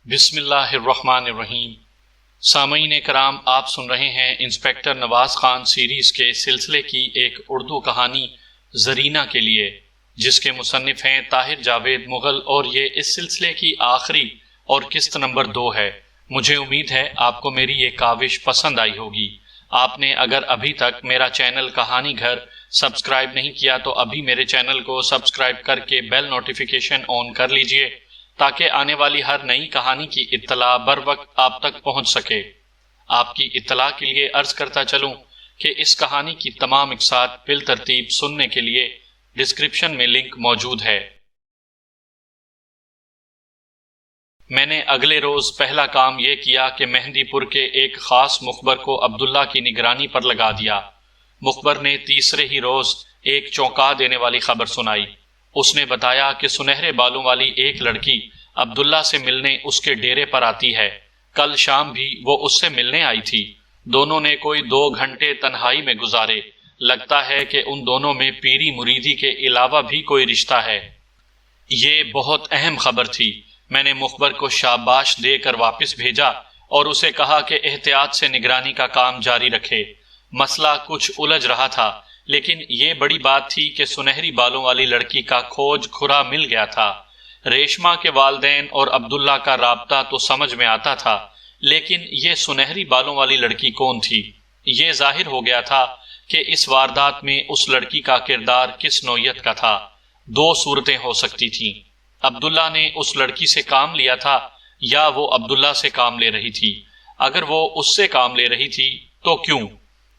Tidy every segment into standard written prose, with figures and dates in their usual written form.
بسم اللہ الرحمن الرحیم۔ سامعین کرام، آپ سن رہے ہیں انسپیکٹر نواز خان سیریز کے سلسلے کی ایک اردو کہانی زرینہ کے لیے، جس کے مصنف ہیں طاہر جاوید مغل، اور یہ اس سلسلے کی آخری اور قسط نمبر 2 ہے۔ مجھے امید ہے آپ کو میری یہ کاوش پسند آئی ہوگی۔ آپ نے اگر ابھی تک میرا چینل کہانی گھر سبسکرائب نہیں کیا تو ابھی میرے چینل کو سبسکرائب کر کے بیل نوٹیفیکیشن آن کر لیجئے، تاکہ آنے والی ہر نئی کہانی کی اطلاع بر وقت آپ تک پہنچ سکے۔ آپ کی اطلاع کے لیے عرض کرتا چلوں کہ اس کہانی کی تمام اقساط بالترتیب سننے کے لیے ڈسکرپشن میں لنک موجود ہے۔ میں نے اگلے روز پہلا کام یہ کیا کہ مہندی پور کے ایک خاص مخبر کو عبداللہ کی نگرانی پر لگا دیا۔ مخبر نے تیسرے ہی روز ایک چونکا دینے والی خبر سنائی۔ اس نے بتایا کہ سنہرے بالوں والی ایک لڑکی عبداللہ سے ملنے اس کے ڈیرے پر آتی ہے۔ کل شام بھی وہ اس سے ملنے آئی تھی۔ دونوں نے کوئی 2 گھنٹے تنہائی میں گزارے۔ لگتا ہے کہ ان دونوں میں پیری مریدی کے علاوہ بھی کوئی رشتہ ہے۔ یہ بہت اہم خبر تھی۔ میں نے مخبر کو شاباش دے کر واپس بھیجا اور اسے کہا کہ احتیاط سے نگرانی کا کام جاری رکھے۔ مسئلہ کچھ الجھ رہا تھا، لیکن یہ بڑی بات تھی کہ سنہری بالوں والی لڑکی کا کھوج کھرا مل گیا تھا۔ ریشما کے والدین اور عبداللہ کا رابطہ تو سمجھ میں آتا تھا، لیکن یہ سنہری بالوں والی لڑکی کون تھی؟ یہ ظاہر ہو گیا تھا کہ اس واردات میں اس لڑکی کا کردار کس نوعیت کا تھا۔ 2 صورتیں ہو سکتی تھیں۔ عبداللہ نے اس لڑکی سے کام لیا تھا یا وہ عبداللہ سے کام لے رہی تھی۔ اگر وہ اس سے کام لے رہی تھی تو کیوں؟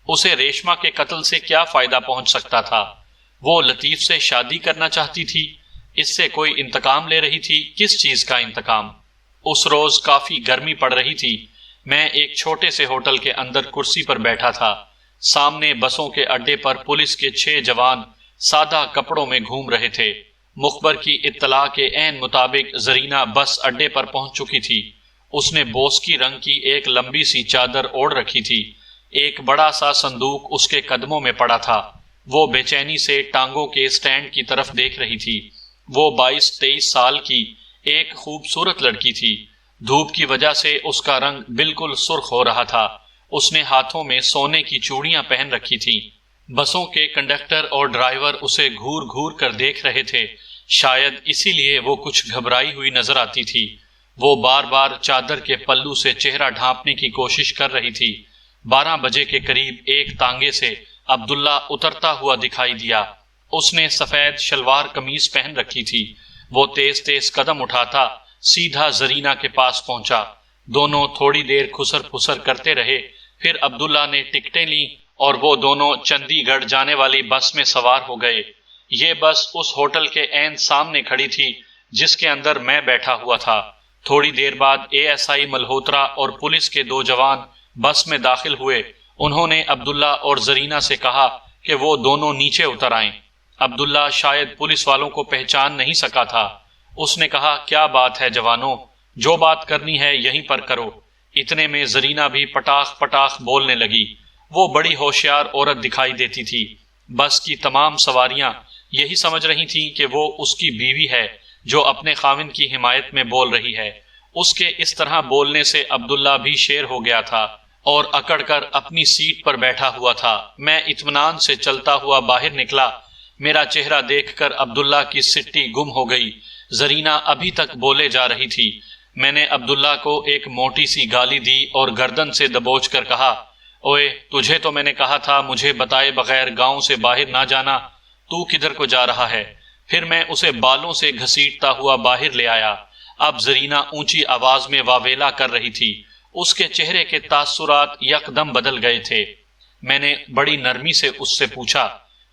اسے ریشما کے قتل سے کیا فائدہ پہنچ سکتا تھا؟ وہ لطیف سے شادی کرنا چاہتی تھی؟ اس سے کوئی انتقام لے رہی تھی؟ کس چیز کا انتقام؟ اس روز کافی گرمی پڑ رہی تھی۔ میں ایک چھوٹے سے ہوٹل کے اندر کرسی پر بیٹھا تھا۔ سامنے بسوں کے اڈے پر پولیس کے 6 جوان سادہ کپڑوں میں گھوم رہے تھے۔ مخبر کی اطلاع کے عین مطابق زرینہ بس اڈے پر پہنچ چکی تھی۔ اس نے بوسکی رنگ کی ایک لمبی سی چادر اوڑھ رکھی تھی۔ ایک بڑا سا صندوق اس کے قدموں میں پڑا تھا۔ وہ بے چینی سے ٹانگوں کے سٹینڈ کی طرف دیکھ رہی تھی۔ وہ 22-23 سال کی ایک خوبصورت لڑکی تھی۔ دھوپ کی وجہ سے اس کا رنگ بالکل سرخ ہو رہا تھا۔ اس نے ہاتھوں میں سونے کی چوڑیاں پہن رکھی تھیں۔ بسوں کے کنڈکٹر اور ڈرائیور اسے گھور گھور کر دیکھ رہے تھے۔ شاید اسی لیے وہ کچھ گھبرائی ہوئی نظر آتی تھی۔ وہ بار بار چادر کے پلو سے چہرہ ڈھانپنے کی کوشش کر رہی تھی۔ 12 بجے کے قریب ایک تانگے سے عبداللہ اترتا ہوا دکھائی دیا۔ اس نے سفید شلوار قمیض پہن رکھی تھی۔ وہ تیز تیز قدم اٹھاتا سیدھا زرینہ کے پاس پہنچا۔ دونوں تھوڑی دیر خسر پھسر کرتے رہے۔ پھر عبداللہ نے ٹکٹیں لیں اور وہ دونوں چندی گڑھ جانے والی بس میں سوار ہو گئے۔ یہ بس اس ہوٹل کے عین سامنے کھڑی تھی جس کے اندر میں بیٹھا ہوا تھا۔ تھوڑی دیر بعد ASI ملہوترا اور پولیس کے 2 جوان بس میں داخل ہوئے۔ انہوں نے عبداللہ اور زرینہ سے کہا کہ وہ دونوں نیچے اتر آئیں۔ عبداللہ شاید پولیس والوں کو پہچان نہیں سکا تھا۔ اس نے کہا، کیا بات ہے جوانوں، جو بات کرنی ہے یہیں پر کرو۔ اتنے میں زرینہ بھی پٹاخ پٹاخ بولنے لگی۔ وہ بڑی ہوشیار عورت دکھائی دیتی تھی۔ بس کی تمام سواریاں یہی سمجھ رہی تھیں کہ وہ اس کی بیوی ہے جو اپنے خاوند کی حمایت میں بول رہی ہے۔ اس کے اس طرح بولنے سے عبداللہ بھی شیر ہو گیا تھا اور اکڑ کر اپنی سیٹ پر بیٹھا ہوا تھا۔ میں اطمینان سے چلتا ہوا باہر نکلا۔ میرا چہرہ دیکھ کر عبداللہ کی سٹی گم ہو گئی۔ زرینہ ابھی تک بولے جا رہی تھی۔ میں نے عبداللہ کو ایک موٹی سی گالی دی اور گردن سے دبوچ کر کہا، اوئے، تجھے تو میں نے کہا تھا مجھے بتائے بغیر گاؤں سے باہر نہ جانا۔ تو کدھر کو جا رہا ہے؟ پھر میں اسے بالوں سے گھسیٹتا ہوا باہر لے آیا۔ اب زرینہ اونچی آواز میں واویلا کر رہی تھی۔ اس کے چہرے کے تاثرات یکدم بدل گئے تھے۔ میں نے بڑی نرمی سے اس سے پوچھا،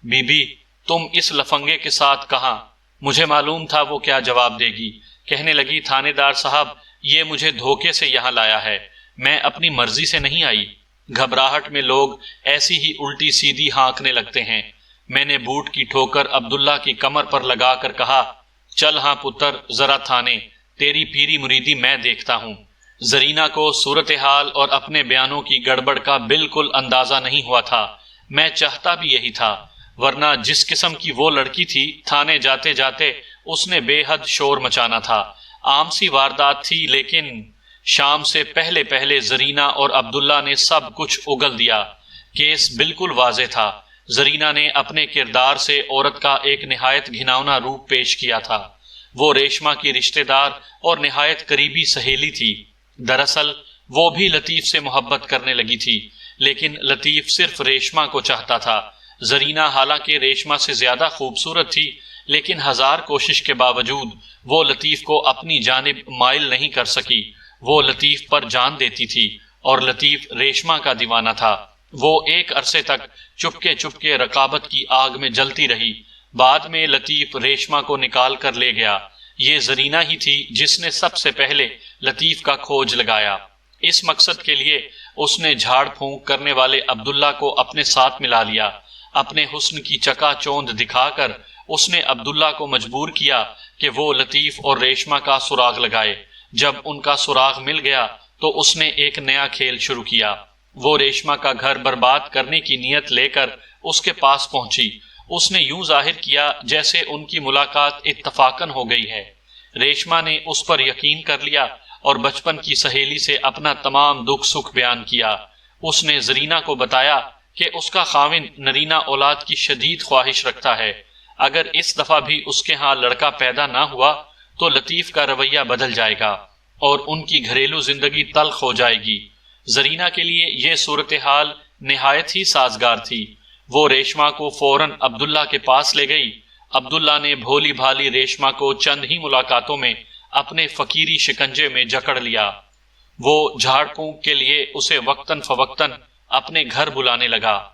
بی بی، تم اس لفنگے کے ساتھ کہاں؟ مجھے معلوم تھا وہ کیا جواب دے گی۔ کہنے لگی، تھانے دار صاحب، یہ مجھے دھوکے سے یہاں لایا ہے، میں اپنی مرضی سے نہیں آئی۔ گھبراہٹ میں لوگ ایسی ہی الٹی سیدھی ہانکنے لگتے ہیں۔ میں نے بوٹ کی ٹھوکر عبداللہ کی کمر پر لگا کر کہا، چل ہاں پتر، ذرا تھانے، تیری پیری مریدی میں دیکھتا ہوں۔ زرینہ کو صورتحال اور اپنے بیانوں کی گڑبڑ کا بالکل اندازہ نہیں ہوا تھا۔ میں چاہتا بھی یہی تھا، ورنہ جس قسم کی وہ لڑکی تھی، تھانے جاتے جاتے اس نے بے حد شور مچانا تھا۔ عام سی واردات تھی، لیکن شام سے پہلے پہلے زرینہ اور عبداللہ نے سب کچھ اگل دیا۔ کیس بالکل واضح تھا۔ زرینہ نے اپنے کردار سے عورت کا ایک نہایت گھناؤنا روپ پیش کیا تھا۔ وہ ریشمہ کی رشتہ دار اور نہایت قریبی سہیلی تھی۔ دراصل وہ بھی لطیف سے محبت کرنے لگی تھی، لیکن لطیف صرف ریشمہ کو چاہتا تھا۔ زرینہ حالانکہ ریشمہ سے زیادہ خوبصورت تھی، لیکن ہزار کوشش کے باوجود وہ لطیف کو اپنی جانب مائل نہیں کر سکی۔ وہ لطیف پر جان دیتی تھی اور لطیف ریشمہ کا دیوانہ تھا۔ وہ ایک عرصے تک چپکے رقابت کی آگ میں جلتی رہی۔ بعد میں لطیف ریشمہ کو نکال کر لے گیا۔ یہ زرینہ ہی تھی جس نے سب سے پہلے لطیف کا کھوج لگایا۔ اس مقصد کے لیے اس نے جھاڑ پھونک کرنے والے عبداللہ کو اپنے ساتھ ملا لیا۔ اپنے حسن کی چکا چوند دکھا کر اس نے عبداللہ کو مجبور کیا کہ وہ لطیف اور ریشمہ کا سراغ لگائے۔ جب ان کا سراغ مل گیا تو اس نے ایک نیا کھیل شروع کیا۔ وہ ریشمہ کا گھر برباد کرنے کی نیت لے کر اس کے پاس پہنچی۔ اس نے یوں ظاہر کیا جیسے ان کی ملاقات اتفاقاً ہو گئی ہے۔ ریشمہ نے اس پر یقین کر لیا اور بچپن کی سہیلی سے اپنا تمام دکھ سکھ بیان کیا۔ اس نے زرینہ کو بتایا کہ اس کا خاوند نرینہ اولاد کی شدید خواہش رکھتا ہے۔ اگر اس دفعہ بھی اس کے ہاں لڑکا پیدا نہ ہوا تو لطیف کا رویہ بدل جائے گا اور ان کی گھریلو زندگی تلخ ہو جائے گی۔ زرینہ کے لیے یہ صورتحال نہایت ہی سازگار تھی۔ وہ ریشمہ کو فوراً عبداللہ کے پاس لے گئی۔ عبداللہ نے بھولی بھالی ریشمہ کو چند ہی ملاقاتوں میں اپنے فقیری شکنجے میں جکڑ لیا۔ وہ جھاڑ پھونک کے لیے اسے وقتاً فوقتاً اپنے گھر بلانے لگا۔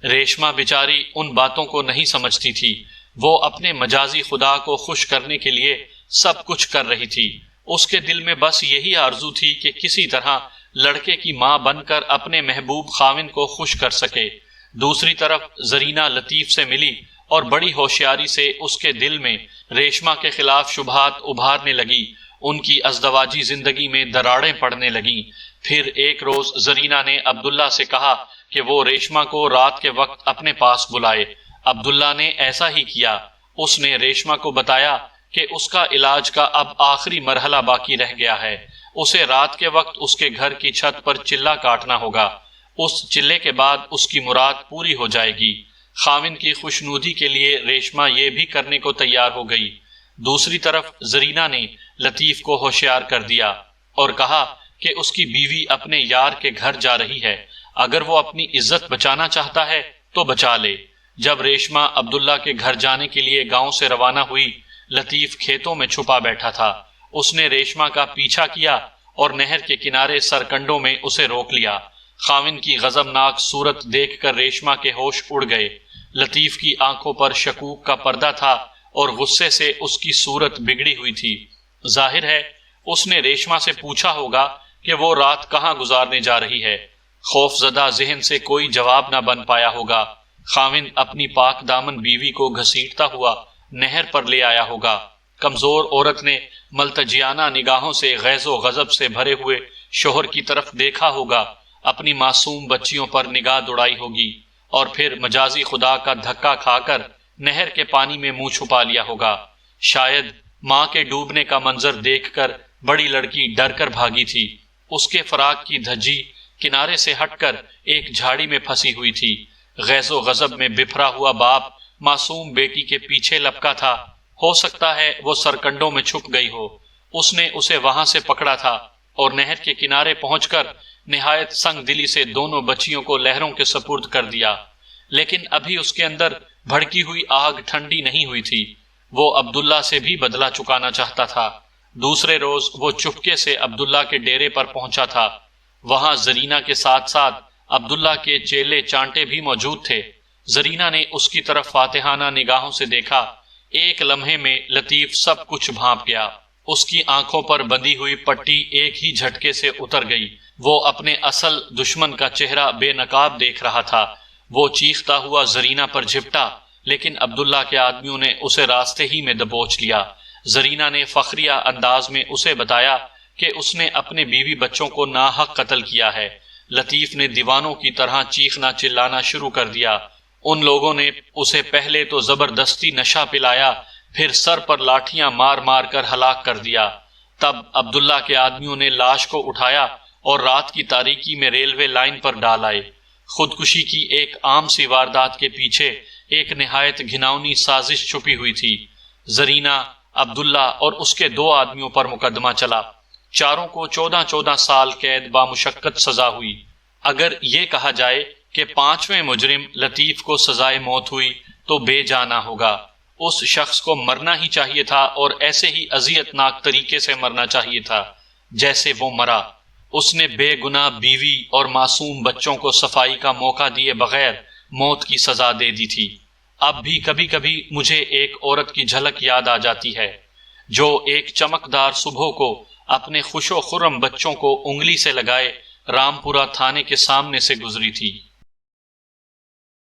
ریشمہ بیچاری ان باتوں کو نہیں سمجھتی تھی۔ وہ اپنے مجازی خدا کو خوش کرنے کے لیے سب کچھ کر رہی تھی۔ اس کے دل میں بس یہی آرزو تھی کہ کسی طرح لڑکے کی ماں بن کر اپنے محبوب خاوند کو خوش کر سکے۔ دوسری طرف زرینہ لطیف سے ملی اور بڑی ہوشیاری سے اس کے دل میں ریشمہ کے خلاف شبہات ابھارنے لگی۔ ان کی ازدواجی زندگی میں دراڑیں پڑنے لگیں۔ پھر ایک روز زرینہ نے عبداللہ سے کہا کہ وہ ریشمہ کو رات کے وقت اپنے پاس بلائے۔ عبداللہ نے ایسا ہی کیا۔ اس نے ریشمہ کو بتایا کہ اس کا علاج کا اب آخری مرحلہ باقی رہ گیا ہے۔ اسے رات کے وقت اس کے گھر کی چھت پر چلہ کاٹنا ہوگا۔ اس چلے کے بعد اس کی مراد پوری ہو جائے گی۔ خاوند کی خوشنودی کے لیے ریشمہ یہ بھی کرنے کو تیار ہو گئی۔ دوسری طرف زرینہ نے لطیف کو ہوشیار کر دیا اور کہا کہ اس کی بیوی اپنے یار کے گھر جا رہی ہے۔ اگر وہ اپنی عزت بچانا چاہتا ہے تو بچا لے۔ جب ریشمہ عبداللہ کے گھر جانے کے لیے گاؤں سے روانہ ہوئی، لطیف کھیتوں میں چھپا بیٹھا تھا۔ اس نے ریشمہ کا پیچھا کیا اور نہر کے کنارے سرکنڈوں میں اسے روک لیا۔ خاوند کی غضبناک صورت دیکھ کر ریشمہ کے ہوش اڑ گئے۔ لطیف کی آنکھوں پر شکوک کا پردہ تھا اور غصے سے اس کی صورت بگڑی ہوئی تھی۔ ظاہر ہے اس نے ریشمہ سے پوچھا ہوگا کہ وہ رات کہاں گزارنے جا رہی ہے۔ خوف زدہ ذہن سے کوئی جواب نہ بن پایا ہوگا۔ خاوند اپنی پاک دامن بیوی کو گھسیٹتا ہوا نہر پر لے آیا ہوگا۔ کمزور عورت نے ملتجیانہ نگاہوں سے غیظ و غضب سے بھرے ہوئے شوہر کی طرف دیکھا ہوگا، اپنی معصوم بچیوں پر نگاہ دوڑائی ہوگی اور پھر مجازی خدا کا دھکا کھا کر نہر کے پانی میں منہ چھپا لیا ہوگا۔ شاید ماں کے ڈوبنے کا منظر دیکھ کر بڑی لڑکی ڈر کر بھاگی تھی۔ اس کے فراق کی دھجی کنارے سے ہٹ کر ایک جھاڑی میں پھنسی ہوئی تھی۔ غیظ و غضب میں بفرا ہوا باپ معصوم بیٹی کے پیچھے لپکا تھا۔ ہو سکتا ہے وہ سرکنڈوں میں چھپ گئی ہو۔ اس نے اسے وہاں سے پکڑا تھا اور نہر کے کنارے پہنچ کر نہایت سنگ دلی سے دونوں بچیوں کو لہروں کے سپرد کر دیا۔ لیکن ابھی اس کے اندر بھڑکی ہوئی آگ ٹھنڈی نہیں ہوئی تھی۔ وہ عبداللہ سے بھی بدلہ چکانا چاہتا تھا۔ دوسرے روز وہ چپکے سے عبداللہ کے ڈیرے پر پہنچا تھا۔ وہاں زرینہ کے ساتھ ساتھ عبداللہ کے چیلے چانٹے بھی موجود تھے۔ زرینہ نے اس کی طرف فاتحانہ نگاہوں سے دیکھا۔ ایک لمحے میں لطیف سب کچھ بھانپ گیا۔ اس کی آنکھوں پر بندھی ہوئی پٹی ایک ہی جھٹکے سے اتر گئی۔ وہ اپنے اصل دشمن کا چہرہ بے نقاب دیکھ رہا تھا۔ وہ چیختا ہوا زرینہ پر جھپٹا، لیکن عبداللہ کے آدمیوں نے اسے راستے ہی میں دبوچ لیا۔ زرینہ نے فخریہ انداز میں اسے بتایا کہ اس نے اپنے بیوی بچوں کو ناحق قتل کیا ہے۔ لطیف نے دیوانوں کی طرح چیخنا چلانا شروع کر دیا۔ ان لوگوں نے اسے پہلے تو زبردستی نشہ پلایا، پھر سر پر لاٹھیاں مار مار کر ہلاک کر دیا۔ تب عبداللہ کے آدمیوں نے لاش کو اٹھایا اور رات کی تاریکی میں ریلوے لائن پر ڈال آئے۔ خودکشی کی ایک عام سی واردات کے پیچھے ایک نہایت گھناؤنی سازش چھپی ہوئی تھی۔ زرینہ، عبداللہ اور اس کے 2 آدمیوں پر مقدمہ چلا۔ چاروں کو 14 سال قید بامشقت سزا ہوئی۔ اگر یہ کہا جائے کہ 5ویں مجرم لطیف کو سزائے موت ہوئی تو بے جانا ہوگا۔ اس شخص کو مرنا ہی چاہیے تھا اور ایسے ہی اذیت ناک طریقے سے مرنا چاہیے تھا جیسے وہ مرا۔ اس نے بے گناہ بیوی اور معصوم بچوں کو صفائی کا موقع دیے بغیر موت کی سزا دے دی تھی۔ اب بھی کبھی کبھی مجھے ایک عورت کی جھلک یاد آ جاتی ہے جو ایک چمکدار صبح کو اپنے خوش و خرم بچوں کو انگلی سے لگائے رامپورہ تھانے کے سامنے سے گزری تھی۔